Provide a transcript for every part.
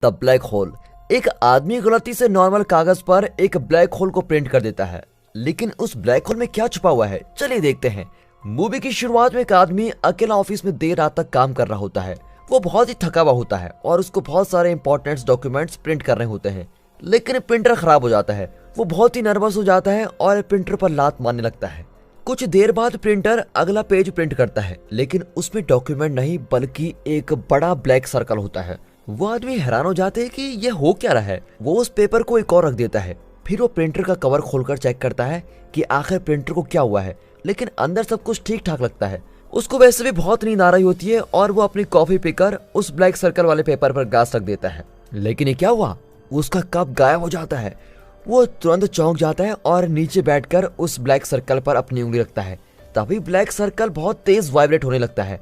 The black hole. एक आदमी गलती से नॉर्मल कागज पर एक ब्लैक होल को प्रिंट कर देता है, लेकिन उस ब्लैक होल में क्या छुपा हुआ है, चलिए देखते हैं। मूवी की शुरुआत में एक आदमी अकेला ऑफिस में देर रात तक काम कर रहा होता है। वो बहुत ही थका हुआ होता है और उसको बहुत सारे इंपॉर्टेंट डॉक्यूमेंट्स प्रिंट करने होते हैं, लेकिन प्रिंटर खराब हो जाता है। वो बहुत ही नर्वस हो जाता है और प्रिंटर पर लात मारने लगता है। कुछ देर बाद प्रिंटर अगला पेज प्रिंट करता है, लेकिन उसमें डॉक्यूमेंट नहीं बल्कि एक बड़ा ब्लैक सर्कल होता है। वो आदमी हैरान हो जाते हैं कि ये हो क्या रहा है। वो उस पेपर को एक और रख देता है। फिर वो प्रिंटर का कवर खोलकर चेक करता है कि आखिर प्रिंटर को क्या हुआ है, लेकिन अंदर सब कुछ ठीक ठाक लगता है। उसको वैसे भी बहुत नींद आ रही होती है और वो अपनी कॉफी पीकर उस ब्लैक सर्कल वाले पेपर पर ग्लास रख देता है। लेकिन ये क्या हुआ, उसका कप गायब हो जाता है। वो तुरंत चौंक जाता है और नीचे बैठकर उस ब्लैक सर्कल पर अपनी उंगली रखता है। तभी ब्लैक सर्कल बहुत तेज वाइब्रेट होने लगता है।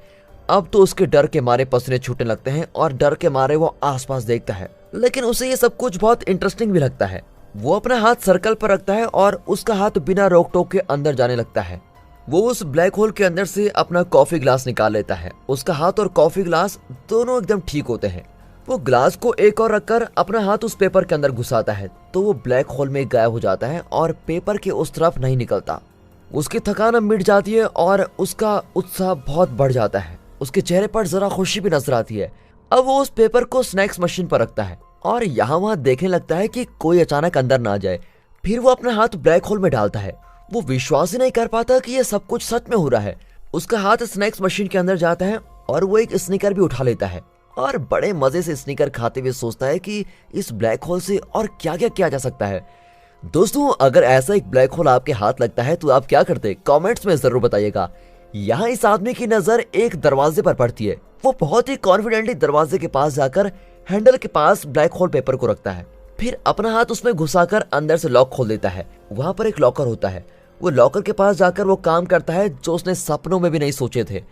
अब तो उसके डर के मारे पसीने छूटने लगते हैं और डर के मारे वो आसपास देखता है, लेकिन उसे ये सब कुछ बहुत इंटरेस्टिंग भी लगता है। वो अपना हाथ सर्कल पर रखता है और उसका हाथ बिना रोक टोक के अंदर जाने लगता है। वो उस ब्लैक होल के अंदर से अपना कॉफी ग्लास निकाल लेता है। उसका हाथ और कॉफी ग्लास दोनों एकदम ठीक होते हैं। वो ग्लास को एक और रखकर अपना हाथ उस पेपर के अंदर घुसाता है तो वो ब्लैक होल में गायब हो जाता है और पेपर के उस तरफ नहीं निकलता। उसकी थकान अब मिट जाती है और उसका उत्साह बहुत बढ़ जाता है। उसके चेहरे पर जरा खुशी भी नजर आती है। अब वो उस पेपर को स्नैक्स मशीन पर रखता है और यहाँ वहाँ देखने लगता है कि कोई अचानक अंदर ना आ जाए। फिर वो अपना हाथ ब्लैक होल में डालता है। वो विश्वास ही नहीं कर पाता कि ये सब कुछ सच में हो रहा है। उसका हाथ स्नैक्स मशीन के अंदर जाता है और वो एक स्नीकर भी उठा लेता है और बड़े मजे से स्नीकर खाते हुए सोचता है कि इस ब्लैक होल से और क्या क्या किया जा सकता है। दोस्तों, अगर ऐसा एक ब्लैक होल आपके हाथ लगता है तो आप क्या करते, कमेंट्स में जरूर बताइएगा। यहाँ इस आदमी की नजर एक दरवाजे पर पड़ती है। वो बहुत ही कॉन्फिडेंटली दरवाजे के पास जाकर हैंडल के पास ब्लैक होल पेपर को रखता है। फिर अपना हाथ उसमें घुसाकर अंदर से लॉक खोल देता है। वहां पर एक लॉकर होता है। वो लॉकर के पास जाकर वो काम करता है जो उसने सपनों में भी नहीं सोचे थे।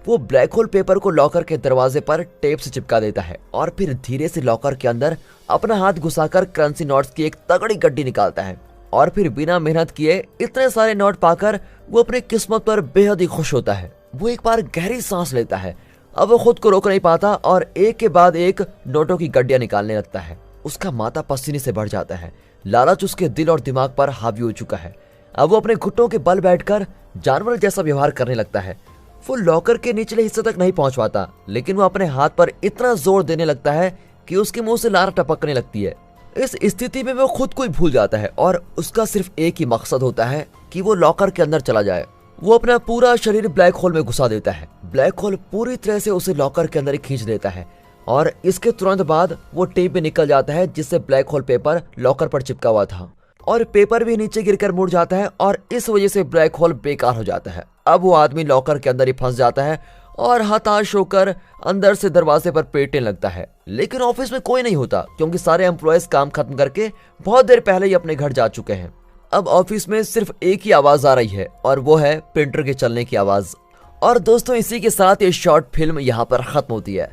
वो ब्लैक होल पेपर को लॉकर के दरवाजे पर टेप से चिपका देता है और फिर धीरे से लॉकर के अंदर अपना हाथ घुसाकर करेंसी नोट्स की एक तगड़ी गड्डी निकालता है और फिर बिना मेहनत किए इतने सारे नोट पाकर वो अपनी किस्मत पर बेहद ही खुश होता है। वो एक बार गहरी सांस लेता है। अब वो खुद को रोक नहीं पाता और एक के बाद एक नोटों की गड्डियां निकालने लगता है। उसका माथा पसीने से भर जाता है। लालच उसके दिल और दिमाग पर हावी हो चुका है। अब वो अपने घुटनों के बल बैठकर जानवर जैसा व्यवहार करने लगता है। वो लॉकर के निचले हिस्से तक नहीं पहुंच पाता, लेकिन वो अपने हाथ पर इतना जोर देने लगता है कि उसके मुंह से लार टपकने लगती है। इस स्थिति में वो खुद को ही भूल जाता है और उसका सिर्फ एक ही मकसद होता है कि वो लॉकर के अंदर चला जाए। वो अपना पूरा शरीर ब्लैक होल में घुसा देता है। ब्लैक होल पूरी तरह से उसे लॉकर के अंदर ही खींच देता है और इसके तुरंत बाद वो टेप में निकल जाता है जिससे ब्लैक होल पेपर लॉकर पर चिपका हुआ था और पेपर भी नीचे गिरकर मुड़ जाता है और इस वजह से ब्लैक होल बेकार हो जाता है। अब वो आदमी लॉकर के अंदर ही फंस जाता है और हताश होकर अंदर से दरवाजे पर पीटने लगता है। लेकिन ऑफिस में कोई नहीं होता क्योंकि सारे एम्प्लॉयज काम खत्म करके बहुत देर पहले ही अपने घर जा चुके हैं। अब ऑफिस में सिर्फ एक ही आवाज आ रही है और वो है प्रिंटर के चलने की आवाज। और दोस्तों, इसी के साथ ये शॉर्ट फिल्म यहाँ पर खत्म होती है।